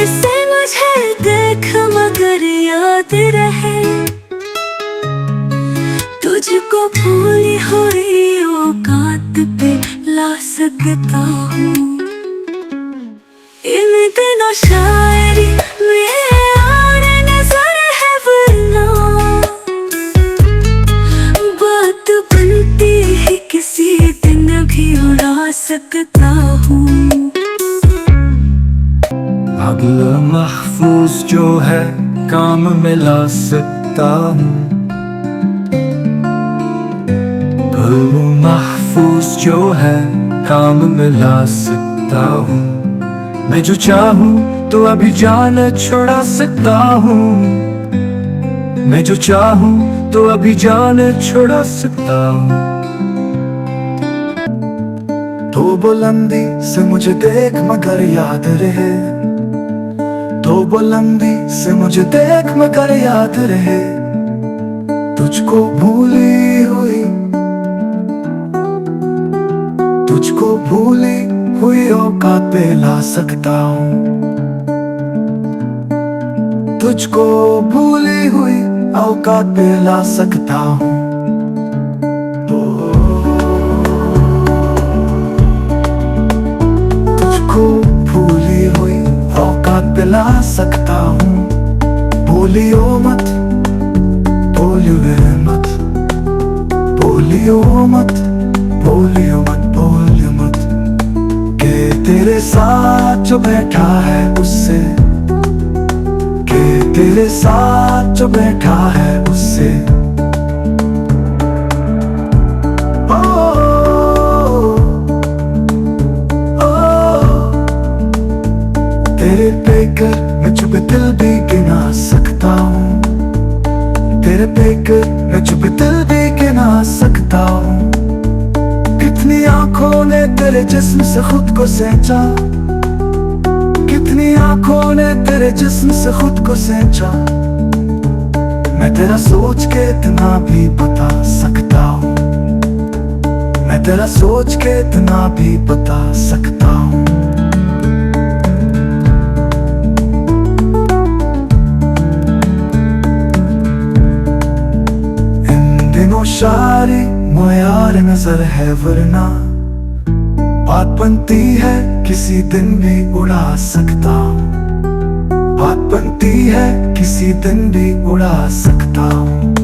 से मुझे देख मगर याद रहे, तुझको भूली हुई औकात पे ला सकता हूँ। इन दिनों शायरी में और नजर है वरना बात बनती है किसी दिन भी उड़ा सकता हूँ। अगला महफूज जो है काम में ला सकता हूँ। वो महफूज जो है काम में ला सकता हूँ। मैं जो चाहूँ तो अभी जान छुड़ा सकता हूँ। मैं जो चाहूँ तो अभी जान छुड़ा सकता हूँ। तो बुलंदी से मुझे देख मगर याद रहे, तो बुलंदी से मुझे देख मगर याद रहे, तुझको भूली हुई, तुझको भूली हुई औकात पे ला सकता हूँ। तुझको भूली हुई औकात पे ला सकता हूँ। तुझको भूली हुई औकात पे ला सकता हूँ। बोलियो मत, बोलियो मत, बोलियो मत, बोलियो मत, बोलियो मत, के तेरे साथ जो बैठा है उससे, के तेरे साथ जो बैठा है उससे। ओ, ओ, तेरे बेकर मैं चुप दिल भी गिना सकता हूँ। तेरे बेकर मैं चुप दिल भी गिना सकता हूँ। कितनी आंखों ने तेरे जिस्म से खुद को सेंचा, कितनी आंखों ने तेरे जिस्म से खुद को सेंचा। मैं तेरा सोच के इतना भी बता सकता हूँ। मैं तेरा सोच के इतना भी बता सकता हूँ। इन दिनों शायरी मुयार नजर है वरना बात बनती है किसी दिन भी उड़ा सकता हूँ। बात बनती है किसी दिन भी उड़ा सकता हूँ।